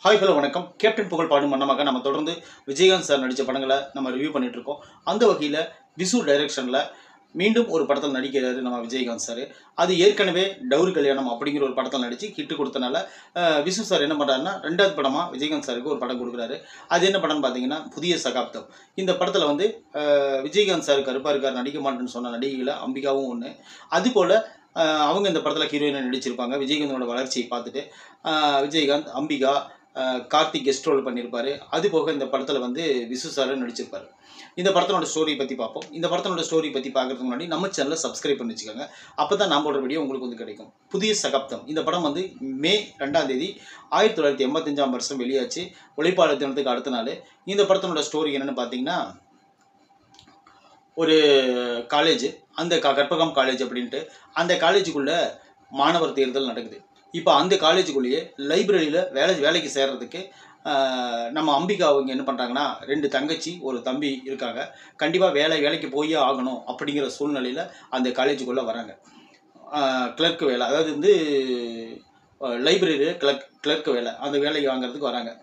Hi hello வணக்கம். Captain புகழ் பாடும் மன்னமாக நம்ம தொடர்ந்து விஜயகாந்த் சார் நடித்த படங்களை நம்ம ரிவ்யூ பண்ணிட்டு இருக்கோம். அந்த வகையில் விசு டைரக்ஷனில் மீண்டும் ஒரு படத்தில் நடிக்கிறாரு நம்ம விஜயகாந்த் சார். அது ஏற்கனவே டவுரி கல்யாணம் அப்படிங்கிற ஒரு படத்தில் நடித்து ஹிட்டு கொடுத்தனால விசு சார் என்ன பண்ணுறாருன்னா ரெண்டாவது படமாக விஜயகாந்த் சாருக்கு ஒரு படம் கொடுக்குறாரு. அது என்ன படம்னு பார்த்தீங்கன்னா புதிய சகாப்தம். இந்த படத்தில் வந்து விஜயகாந்த் சார் கருப்பாக இருக்கார், நடிக்க மாட்டேன்னு சொன்ன நடிகையில் அம்பிகாவும் ஒன்று. அதுபோல் அவங்க இந்த படத்தில் ஹீரோயினாக நடிச்சிருப்பாங்க. விஜயகாந்தோட வளர்ச்சியை பார்த்துட்டு விஜயகாந்த், அம்பிகா, கார்த்திக் கெஸ்ட் ரோல் பண்ணியிருப்பார். அது போக இந்த படத்தில் வந்து விசு சார் நடிச்சிருப்பார். இந்த படத்தினோட ஸ்டோரி பற்றி பார்ப்போம். இந்த படத்தினோட ஸ்டோரி பற்றி பார்க்கறதுக்கு முன்னாடி நம்ம சேனலை சப்ஸ்கிரைப் பண்ணி வச்சுக்கோங்க. அப்போ தான் நான் போடுற வீடியோ உங்களுக்கு வந்து கிடைக்கும். புதிய சகாப்தம் இந்த படம் வந்து மே 2 1985 வெளியாச்சு. உழைப்பாளர் தினத்துக்கு அடுத்த நாள். இந்த படத்தினோட ஸ்டோரி என்னென்னு பார்த்தீங்கன்னா, ஒரு காலேஜ், அந்த கற்பகம் காலேஜ் அப்படின்ட்டு அந்த காலேஜுக்குள்ளே மாணவர் தேர்தல் நடக்குது. இப்போ அந்த காலேஜுக்குள்ளேயே லைப்ரரியில் வேலைக்கு சேர்றதுக்கு நம்ம அம்பிகா அவங்க என்ன பண்ணுறாங்கன்னா, 2 தங்கச்சி ஒரு தம்பி இருக்காங்க. கண்டிப்பாக வேலைக்கு போயே ஆகணும் அப்படிங்கிற சூழ்நிலையில் அந்த காலேஜுக்குள்ளே வராங்க. கிளர்க்கு வேலை, அதாவது வந்து லைப்ரரியில் கிளர்க்கு வேலை, அந்த வேலையை வாங்கிறதுக்கு வராங்க.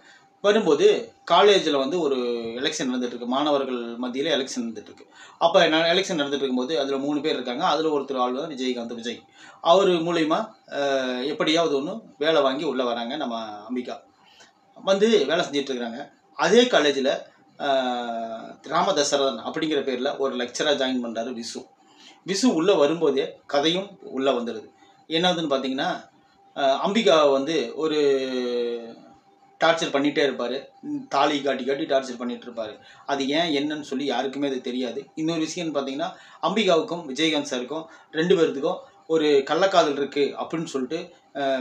வரும்போது காலேஜில் வந்து ஒரு எலெக்ஷன் நடந்துகிட்ருக்கு. மாணவர்கள் மத்தியில் எலெக்ஷன் நடந்துகிட்ருக்கு. அப்போ எலெக்ஷன் நடந்துகிட்டு இருக்கும்போது அதில் 3 பேர் இருக்காங்க. அதில் ஒருத்தர் ஆள் தான் விஜய். அவர் மூலயமா எப்படியாவது ஒன்று வேலை வாங்கி உள்ளே வராங்க நம்ம அம்பிகா. வந்து வேலை செஞ்சிட்ருக்குறாங்க. அதே காலேஜில் ராமதசரதன் அப்படிங்கிற பேரில் ஒரு லெக்சராக ஜாயின் பண்ணுறாரு விசு உள்ளே வரும்போதே கதையும் உள்ளே வந்துடுது. என்னதுன்னு பார்த்தீங்கன்னா, அம்பிகா வந்து ஒரு டார்ச்சர் பண்ணிகிட்டே இருப்பார். தாலி காட்டி டார்ச்சர் பண்ணிகிட்டு இருப்பார். அது ஏன் என்னன்னு சொல்லி யாருக்குமே அது தெரியாது. இன்னொரு விஷயம்னு பார்த்தீங்கன்னா, அம்பிகாவுக்கும் விஜயகாந்த் சாருக்கும் 2 பேர்த்துக்கும் ஒரு கள்ளக்காதல் இருக்குது அப்படின்னு சொல்லிட்டு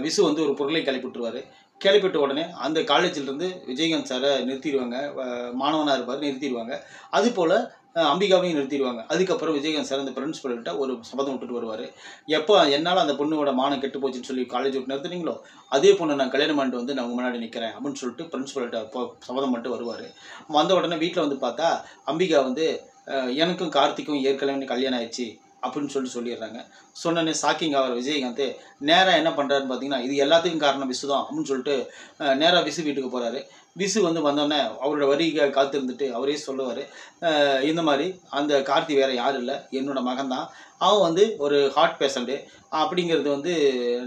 விசு வந்து ஒரு பொருளை கிளப்பிட்டுருவார். கிளப்பிட்ட உடனே அந்த காலேஜிலேருந்து விஜயகாந்த் சாரை நிறுத்திடுவாங்க. மாணவனாக இருப்பார், நிறுத்திடுவாங்க. அதுபோல் அம்பிகாவையும் நிறுத்திடுவாங்க. அதுக்கப்புறம் விஜயகாந்த் சார் அந்த பிரின்சிபல்கிட்ட ஒரு சபதம் விட்டுட்டு வருவார். எப்போ என்னால் அந்த பொண்ணோட மானம் கெட்டு போச்சுன்னு சொல்லி காலேஜ் விட்டு நிறுத்துனீங்களோ, அதே பொண்ணு நான் கல்யாணம் பண்ணிட்டு வந்து நான் முன்னாடி நிற்கிறேன் அப்படின்னு சொல்லிட்டு பிரின்சிபல்கிட்ட சபதம் பண்ணிட்டு வருவார். வந்த உடனே வீட்டில் வந்து பார்த்தா அம்பிகா வந்து எனக்கும் கார்த்திக்கும் ஏற்கனவே கல்யாணம் ஆயிடுச்சு அப்படின்னு சொல்லிடுறாங்க. சொன்னோன்னே ஷாக்கிங் ஆகிற விஜயகாந்த் நேராக என்ன பண்ணுறாருன்னு பார்த்தீங்கன்னா, இது எல்லாத்துக்கும் காரணம் விசு தான் அப்படின்னு சொல்லிட்டு நேராக விசு வீட்டுக்கு போகிறாரு. விசு வந்து வந்தோடனே அவரோட வரிகை காத்திருந்துட்டு அவரே சொல்லுவார், இந்த மாதிரி அந்த கார்த்தி வேறு யாரும் இல்லை, என்னோட மகன் தான். அவன் வந்து ஒரு ஹார்ட் பேஷண்ட்டு அப்படிங்கிறது வந்து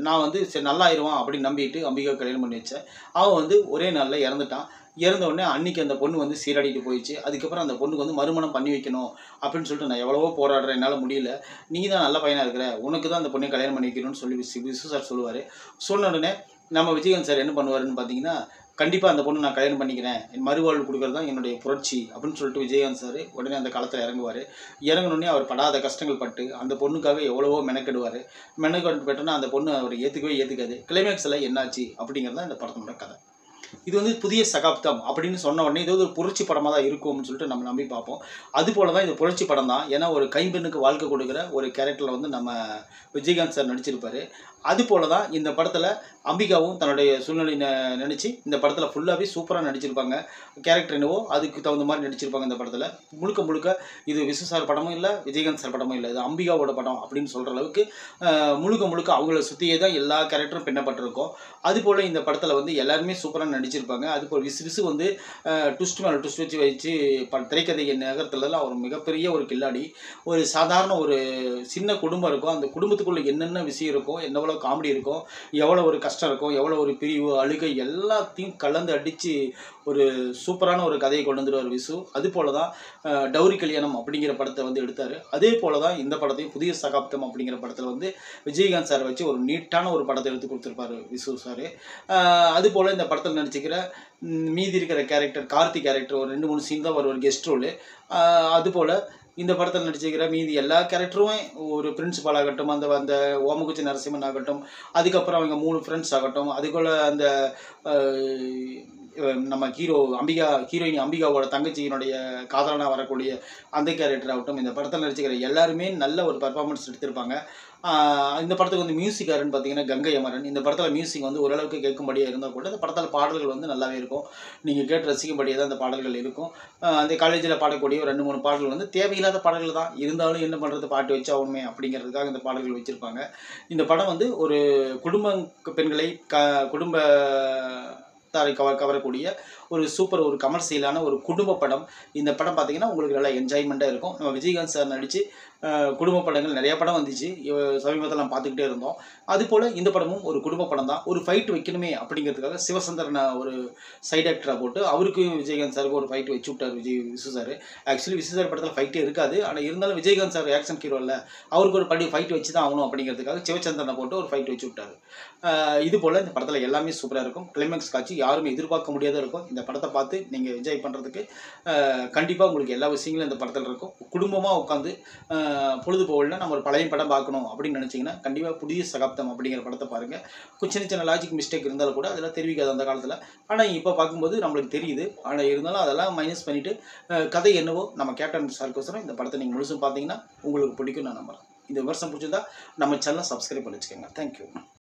நான் வந்து சரி நல்லாயிருவான் அப்படின்னு நம்பிட்டு அம்பிகா கல்யாணம் பண்ணி வச்சேன். அவன் வந்து ஒரே நாளில் இறந்துட்டான். இறந்த உடனே அன்றைக்கி அந்த பொண்ணு வந்து சீரடிட்டு போயிடுச்சு. அதுக்கப்புறம் அந்த பொண்ணுக்கு வந்து மறுமணம் பண்ணி வைக்கணும் அப்படின்னு சொல்லிட்டு நான் எவ்வளவோ போராடுறேன், என்னால் முடியல. நீ தான் நல்ல பையனாக இருக்கிற, உனக்கு தான் அந்த பொண்ணை கல்யாணம் பண்ணி வைக்கணும்னு சொல்லி விசு சார் சொல்லுவார். சொன்ன உடனே நம்ம விஜயகாந்த் சார் என்ன பண்ணுவாருன்னு பார்த்தீங்கன்னா, கண்டிப்பாக அந்த பொண்ணு நான் கல்யாணம் பண்ணிக்கிறேன், மறுவாழ்வு கொடுக்குறது தான் என்னுடைய புரட்சி அப்படின்னு சொல்லிட்டு விஜயகாந்த் சார் உடனே அந்த காலத்தில் இறங்குவார். இறங்கினோடனே அவர் படாத கஷ்டங்கள் பட்டு அந்த பொண்ணுக்காக எவ்வளவோ மெனக்கெட்டுனா அந்த பொண்ணு அவர் ஏற்றுக்காது. கிளைமேக்ஸில் என்னாச்சு அப்படிங்கிறது தான் இந்த படத்தோட கதை. இது வந்து புதிய சகாப்தம் அப்படின்னு சொன்ன உடனே இது ஒரு புரட்சி படமாக தான் இருக்கும்னு சொல்லிட்டு நம்ம நம்பி பார்ப்போம். அதுபோல் தான் இது புரட்சி படம் தான். ஏன்னா ஒரு கைம்பெண்ணுக்கு வாழ்க்கை கொடுக்குற ஒரு கேரக்டரில் வந்து நம்ம விஜயகாந்த் சார் நடிச்சிருப்பார். அதுபோல் தான் இந்த படத்தில் அம்பிகாவும் தன்னுடைய சூழ்நிலை நினச்சி இந்த படத்தில் ஃபுல்லாகவே சூப்பராக நடிச்சிருப்பாங்க. கேரக்டர் என்னவோ அதுக்கு தகுந்த மாதிரி நடிச்சிருப்பாங்க. இந்த படத்தில் முழுக்க இது விசு சார் படமும் இல்லை, விஜயகாந்த் சார் படமும் இல்லை, இது அம்பிகாவோட படம் அப்படின்னு சொல்கிற அளவுக்கு முழுக்க அவங்கள சுற்றியே தான் எல்லா கேரக்டரும் பின்னப்பட்டிருக்கும். அதுபோல் இந்த படத்தில் வந்து எல்லாருமே சூப்பராக நடிச்சிருப்பாங்க. அதுபோல் விசு வந்து ட்விஸ்ட் மேலே ட்விஸ்ட் வச்சு திரைக்கதை நகரத்துலலாம் அவர் மிகப்பெரிய ஒரு கில்லாடி. ஒரு சாதாரண ஒரு சின்ன குடும்பம் இருக்கும், அந்த குடும்பத்துக்குள்ளே என்னென்ன விஷயம் இருக்கும், எவ்வளோ காமெடி இருக்கும், எவ்வளோ ஒரு கஷ்டம் இருக்கும், எவ்வளோ ஒரு பிரிவு அழுகை எல்லாத்தையும் கலந்து அடித்து ஒரு சூப்பரான ஒரு கதையை கொண்டு வந்துடுவார் விசு. அதுபோல் தான் டவுரி கல்யாணம் அப்படிங்கிற படத்தை வந்து எடுத்தார். அதே போல் தான் இந்த படத்தையும் புதிய சகாப்தம் அப்படிங்கிற படத்தில் வந்து விஜயகாந்த் சார் வச்சு ஒரு நீட்டான ஒரு படத்தை எடுத்து கொடுத்துருப்பாரு விசு சார். அதுபோல் இந்த படத்தில் நடிச்சிக்கிற மீதி இருக்கிற கேரக்டர், கார்த்திக் கேரக்டர் ஒரு 2-3 சீன் தான் ஒரு கெஸ்ட் ரோலு. அதுபோல் இந்த படத்தில் நடிச்சிக்கிற மீதி எல்லா கேரக்டரும் ஒரு பிரின்சிபால் ஆகட்டும், அந்த ஓமகுச்சி நரசிம்மன் ஆகட்டும், அதுக்கப்புறம் அவங்க 3 ஃப்ரெண்ட்ஸ் ஆகட்டும், அதுக்குள்ள அந்த நம்ம ஹீரோயின் அம்பிகாவோட தங்கச்சியினுடைய காதலனாக வரக்கூடிய அந்த கேரக்டர் ஆகட்டும், இந்த படத்தில் நடிச்சிக்கிற எல்லாருமே நல்ல ஒரு பர்ஃபார்மன்ஸ் எடுத்திருப்பாங்க. இந்த படத்துக்கு வந்து மியூசிக் யாருன்னு பார்த்தீங்கன்னா கங்கை அமரன். இந்த படத்தில் மியூசிக் வந்து ஓரளவுக்கு கேட்கும்படியாக இருந்தால் கூட இந்த படத்தில் பாடல்கள் வந்து நல்லாவே இருக்கும். நீங்கள் கேட்டு ரசிக்கும்படியாக தான் அந்த பாடல்கள் இருக்கும். அந்த காலேஜில் பாடக்கூடிய ஒரு 2-3 பாடல்கள் வந்து தேவையில்லாத பாடல்கள் தான் இருந்தாலும் என்ன பண்ணுறது, பாட்டு வச்சா உண்மை அப்படிங்கிறதுக்காக இந்த பாடல்கள் வச்சுருப்பாங்க. இந்த படம் வந்து ஒரு குடும்ப பெண்களை குடும்ப கவரக்கூடிய ஒரு சூப்பர் ஒரு கமர்ஷியலான ஒரு குடும்ப படம். இந்த படம் பார்த்தீங்கன்னா உங்களுக்கு நல்லா என்ஜாய்மெண்ட்டாக இருக்கும். நம்ம விஜயகாந்த் சார் நடித்து குடும்ப படங்கள் நிறையா படம் வந்துச்சு, சமீபத்தில் நம்ம பார்த்துக்கிட்டே இருந்தோம். அதுபோல் இந்த படமும் ஒரு குடும்ப படம் தான். ஒரு ஃபைட் வைக்கணுமே அப்படிங்கிறதுக்காக சிவசந்திரனை ஒரு சைட் ஆக்டராக போட்டு அவருக்கு விஜயகாந்த் சாருக்கு ஒரு ஃபைட் வச்சு விட்டார் Visu sir. Actually Visu sir படத்தில் ஃபைட்டே இருக்காது, ஆனால் இருந்தாலும் விஜயகாந்த் சார் ஆக்ஷன் ஹீரோ இல்லை, அவருக்கு ஒரு ஃபைட் வச்சு தான் ஆகணும் அப்படிங்கிறதுக்காக சிவச்சந்திரனை போட்டு ஒரு ஃபைட் வச்சு விட்டார். இது போல் இந்த படத்தில் எல்லாமே சூப்பராக இருக்கும். கிளைமேக்ஸ் காட்சி யாருமே எதிர்பார்க்க முடியாத இருக்கும். இந்த படத்தை பார்த்து நீங்கள் என்ஜாய் பண்ணுறதுக்கு கண்டிப்பாக உங்களுக்கு எல்லா விஷயங்களும் இந்த படத்தில் இருக்கும். குடும்பமாக உட்காந்து பொழுது போகலன்னா நம்ம ஒரு பழைய படம் பார்க்கணும் அப்படின்னு நினச்சிங்கன்னா கண்டிப்பாக புதிய சகாப்தம் அப்படிங்கிற படத்தை பாருங்கள். சின்ன சின்ன லாஜிக் மிஸ்டேக் இருந்தாலும் கூட அதெல்லாம் தெரிவிக்காது அந்த காலத்தில். ஆனால் இப்போ பார்க்கும்போது நம்மளுக்கு தெரியுது. ஆனால் இருந்தாலும் அதெல்லாம் மைனஸ் பண்ணிவிட்டு கதை என்னவோ நம்ம கேப்டன் சாருக்கோசரம் இந்த படத்தை நீங்கள் முழுசும் பார்த்தீங்கன்னா உங்களுக்கு பிடிக்கும் நான் நம்புறேன். இந்த விமர்சனம் பிடிச்சிருந்தா நம்ம சேனலை சப்ஸ்கிரைப் பண்ணி வச்சுக்கோங்க. தேங்க்யூ.